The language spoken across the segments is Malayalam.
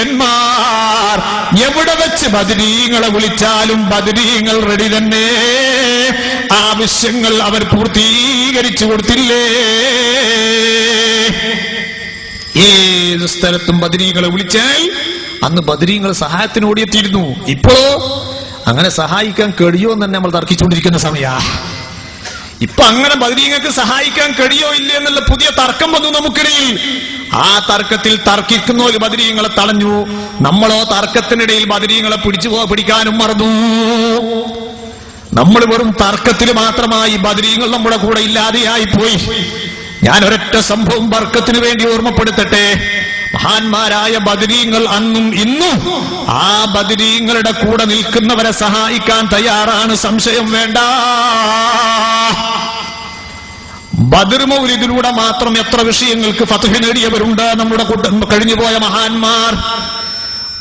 ബദരീങ്ങന്മാർ എവിടെ വെച്ച് ബദരീങ്ങളെ വിളിച്ചാലും ബദരീങ്ങൾ റെഡി തന്നെ. ആവശ്യങ്ങൾ അവർ പൂർത്തീകരിച്ചു കൊടുത്തില്ലേ? ഏത് സ്ഥലത്തും ബദരീങ്ങളെ വിളിച്ചാൽ അന്ന് ബദരീങ്ങൾ സഹായത്തിന് ഓടിയെത്തിയിരുന്നു. ഇപ്പോ അങ്ങനെ സഹായിക്കാൻ കഴിയോ എന്ന് തന്നെ നമ്മൾ തർക്കിച്ചുകൊണ്ടിരിക്കുന്ന സമയ. ഇപ്പൊ അങ്ങനെ ബദരീങ്ങൾക്ക് സഹായിക്കാൻ കഴിയോ ഇല്ലേ എന്നുള്ള പുതിയ തർക്കം വന്നു നമുക്കിടയിൽ. ആ തർക്കത്തിൽ തർക്കിക്കുന്ന ഒരു ബദരീങ്ങളെ തടഞ്ഞു. നമ്മളോ തർക്കത്തിനിടയിൽ ബദരീങ്ങളെ പിടിക്കാനും മറന്നു. നമ്മൾ വെറും തർക്കത്തിൽ മാത്രമായി ബദരീങ്ങൾ നമ്മുടെ കൂടെ ഇല്ലാതെയായി പോയി. ഞാൻ ഒരൊറ്റ സംഭവം ബർക്കത്തിന് വേണ്ടി ഓർമ്മപ്പെടുത്തട്ടെ. മഹാന്മാരായ ബദരീങ്ങൾ അന്നും ഇന്നും ആ ബദരീങ്ങളുടെ കൂടെ നിൽക്കുന്നവരെ സഹായിക്കാൻ തയ്യാറാണ്, സംശയം വേണ്ട. ബദർ മൗലിദിലൂടെ മാത്രം എത്ര വിഷയങ്ങൾക്ക് ഫത്ഹ് നേടിയവരുണ്ട് നമ്മുടെ കഴിഞ്ഞുപോയ മഹാന്മാർ.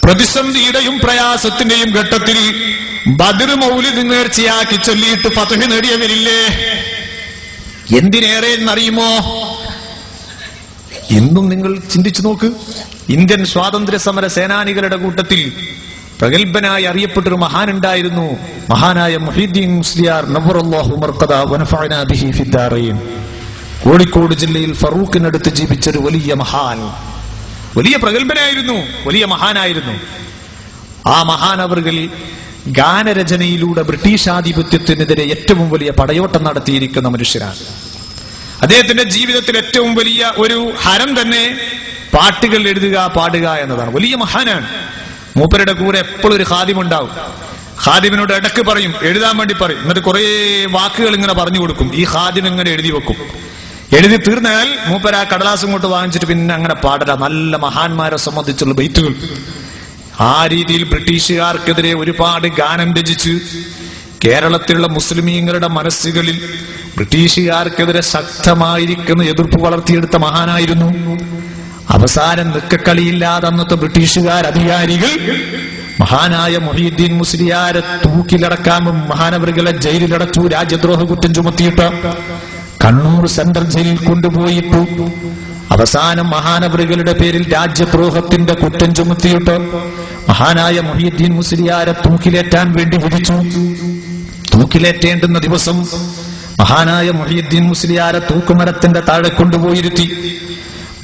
പ്രതിസന്ധിയുടെയും പ്രയാസത്തിന്റെയും ഘട്ടത്തിൽ ബദർ മൗലിദ് നേർച്ചയാക്കി ചൊല്ലിയിട്ട് ഫത്ഹ് നേടിയവരില്ലേ? എന്തിനേറെ എന്നറിയുമോ? ഇന്നും നിങ്ങൾ ചിന്തിച്ചു നോക്ക്. ഇന്ത്യൻ സ്വാതന്ത്ര്യ സമര സേനാനികളുടെ കൂട്ടത്തിൽ പ്രഗത്ഭനായി അറിയപ്പെട്ടൊരു മഹാനുണ്ടായിരുന്നു. മഹാനായ മുഹീദ്ദീൻ മുസ്ലിയാർ നവ്വറല്ലാഹു മർഖദ വനഫഅനാ ബിഹി ഫിദ്ദാറൈൻ. കോഴിക്കോട് ജില്ലയിൽ ഫറൂഖിനടുത്ത് ജീവിച്ചൊരു വലിയ മഹാൻ, വലിയ പ്രഗത്ഭനായിരുന്നു, വലിയ മഹാനായിരുന്നു. ആ മഹാനവറുകൾ ഗാനരചനയിലൂടെ ബ്രിട്ടീഷ് ആധിപത്യത്തിനെതിരെ ഏറ്റവും വലിയ പടയോട്ടം നടത്തിയിരിക്കുന്ന മനുഷ്യരാണ്. അദ്ദേഹത്തിന്റെ ജീവിതത്തിൽ ഏറ്റവും വലിയ ഒരു ഹരം തന്നെ പാട്ടുകൾ എഴുതുക, പാടുക എന്നതാണ്. വലിയ മഹാനാണ്. മൂപ്പരുടെ കൂടെ എപ്പോഴും ഒരു ഖാദിമുണ്ടാവും. ഖാദിമിനോട് ഇടക്ക് പറയും, എഴുതാൻ വേണ്ടി പറയും. എന്നിട്ട് കുറെ വാക്കുകൾ ഇങ്ങനെ പറഞ്ഞു കൊടുക്കും. ഈ ഖാദിം ഇങ്ങനെ എഴുതി വെക്കും. എഴുതി തീർന്നാൽ മൂപ്പര ആ കടലാസും കൊണ്ട് വാങ്ങിച്ചിട്ട് പിന്നെ അങ്ങനെ പാടല. നല്ല മഹാന്മാരെ സംബന്ധിച്ചുള്ള ബൈത്തുകൾ. ആ രീതിയിൽ ബ്രിട്ടീഷുകാർക്കെതിരെ ഒരുപാട് ഗാനം രചിച്ച് കേരളത്തിലുള്ള മുസ്ലിമീങ്ങളുടെ മനസ്സുകളിൽ ബ്രിട്ടീഷുകാർക്കെതിരെ ശക്തമായിരിക്കുന്ന എതിർപ്പ് വളർത്തിയെടുത്ത മഹാനായിരുന്നു. അവസാനം നിക്കക്കളിയില്ലാതെ അന്നത്തെ ബ്രിട്ടീഷുകാർ അധികാരികൾ മഹാനായ മുഹീദ്ദീൻ മുസ്ലിയാരെ തൂക്കിലടക്കാൻ മഹാനവറുകളെ ജയിലിലടച്ചു. രാജ്യദ്രോഹ കുറ്റം ചുമത്തിയിട്ട് കണ്ണൂർ സെൻട്രൽ ജയിലിൽ കൊണ്ടുപോയിട്ടു. അവസാനം മഹാനവറുകളുടെ പേരിൽ രാജ്യദ്രോഹത്തിന്റെ കുറ്റം ചുമത്തിയിട്ട് മഹാനായ മുഹീദ്ദീൻ മുസ്ലിയാരെ തൂക്കിലേറ്റാൻ വേണ്ടി വിധിച്ചു. തൂക്കിലേറ്റേണ്ടുന്ന ദിവസം മഹാനായ മുഹീദ്ദീൻ മുസ്ലിയാരെ തൂക്കുമരത്തിന്റെ താഴെ കൊണ്ടുപോയിരുത്തി.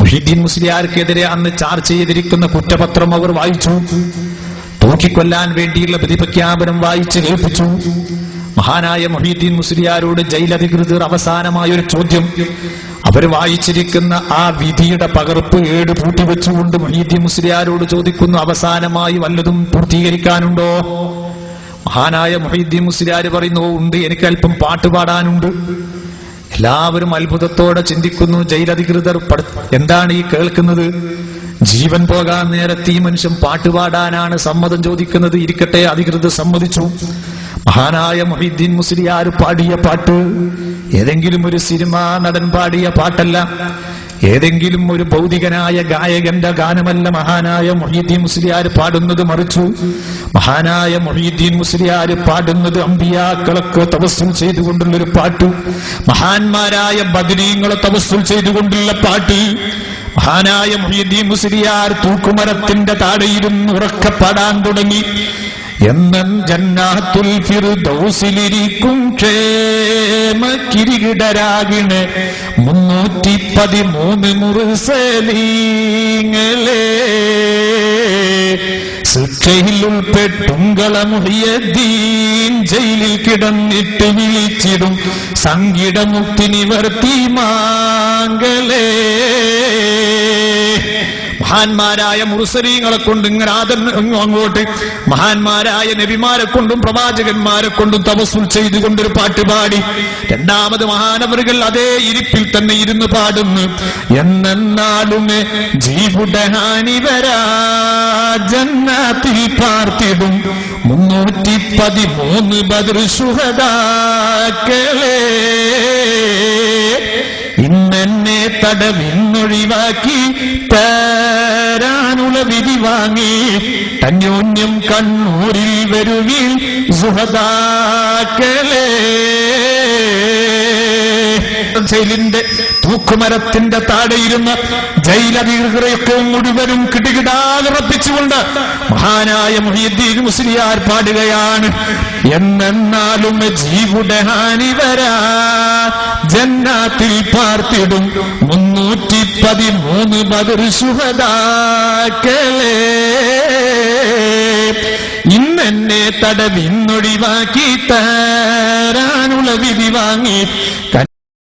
മുഹീദ്ദീൻ മുസ്ലിയാർക്കെതിരെ അന്ന് ചാർജ് ചെയ്തിരിക്കുന്ന കുറ്റപത്രം അവർ വായിച്ചു. തൂക്കിക്കൊല്ലാൻ വേണ്ടിയുള്ള പ്രതിപ്രഖ്യാപനം വായിച്ച് കേൾപ്പിച്ചു. മഹാനായ മുഹീദ്ദീൻ മുസ്ലിയാരോട് ജയിലധികൃതർ അവസാനമായ ഒരു ചോദ്യം. അവർ വായിച്ചിരിക്കുന്ന ആ വിധിയുടെ പകർപ്പ് ഏട് പൂട്ടിവെച്ചുകൊണ്ട് മുഹീദ്ദീൻ മുസ്ലിയാരോട് ചോദിക്കുന്നു, അവസാനമായി വല്ലതും പൂർത്തീകരിക്കാനുണ്ടോ? മഹാനായ മുഹീദ്ദീൻ മുസ്ലിയാർ പറയുന്നു, ഉണ്ട്, എനിക്ക് അല്പം പാട്ടുപാടാനുണ്ട്. എല്ലാവരും അത്ഭുതത്തോടെ ചിന്തിക്കുന്നു. ജയിലധികൃതർ എന്താണ് ഈ കേൾക്കുന്നത്? ജീവൻ പോകാൻ നേരത്തെ ഈ മനുഷ്യൻ പാട്ടുപാടാനാണ് സമ്മതം ചോദിക്കുന്നത്. ഇരിക്കട്ടെ, അധികൃതർ സമ്മതിച്ചു. മഹാനായ മുഹീദ്ദീൻ മുസ്ലിയാർ പാടിയ പാട്ട് ഏതെങ്കിലും ഒരു സിനിമാ നടൻ പാടിയ പാട്ടല്ല, ഏതെങ്കിലും ഒരു ഭൗതികനായ ഗായകന്റെ ഗാനമല്ല മഹാനായ മുഹീദ്ദീൻ മുസ്ലിയാർ പാടുന്നത്. മറിച്ചു മഹാനായ മുഹീദ്ദീൻ മുസ്ലിയാർ പാടുന്നത് അമ്പിയാക്കളൊക്കെ തവസ്സുൽ ചെയ്തുകൊണ്ടുള്ളൊരു പാട്ട്, മഹാന്മാരായ ബദരീങ്ങളെ തവസ്സുൽ ചെയ്തുകൊണ്ടുള്ള പാട്ട്. മഹാനായ മുഹീദ്ദീൻ മുസ്ലിയാർ തൂക്കുമരത്തിന്റെ താഴെയിരുന്ന് ഉറക്കെ പാടാൻ തുടങ്ങി. എന്നും ജന്നാത്തുൽ ഫിർദൗസിലിരിക്കും ക്ഷേമ കിരീടരാകിണ് 313 മുർസലീങ്ങളെ ശിക്ഷയിൽ ഉൾപ്പെട്ടുങ്കള മുഹിയദ്ദീൻ ജയിലിൽ കിടന്നിട്ട് വിളിച്ചിടും സംഗീതമുക്തി നിവർത്തി മാങ്കളേ. മഹാന്മാരായ മുർസലീങ്ങളെ കൊണ്ട് ഇങ്ങനെ അങ്ങോട്ട് മഹാന്മാരായ നബിമാരെ കൊണ്ടും പ്രവാചകന്മാരെ കൊണ്ടും തവസ്സുൽ ചെയ്തുകൊണ്ടൊരു പാട്ട് പാടി. രണ്ടാമത് മഹാനവറുകൾ അതേ ഇരിപ്പിൽ തന്നെ ഇരുന്ന് പാടുന്നു. എന്നാളുമേ ജീവുടഹാനിവരാ ജന്നത്തിൽ പാർത്തിടും 313 ബദർ ശുഹദാക്കളെ ഇന്നെന്നെ തടവിന്നൊഴിവാക്കി തരാനുള്ള വിധി വാങ്ങി തന്യോന്യം കണ്ണൂരിൽ വരുവിൽ സുഹദാക്കളെ. ജയിലിന്റെ തൂക്കുമരത്തിന്റെ താഴെയിരുന്ന് ജയിലധികൃതർക്കും മുഴുവനും കിടുകിടാവിറപ്പിച്ചുകൊണ്ട് മഹാനായ മുഹ്യിദ്ദീൻ മുസ്ലിയാർ പാടുകയാണ്. എന്നെന്നാലും ജീവുടെ ഹാനി വരാ ജന്നാത്തിൽ പാർത്തിടും 313 ബദർ ശുഹദാക്കളെ. ഇന്നെന്നെ തടവിന്നൊഴിവാക്കി തരാനുള്ള വിധി വാങ്ങി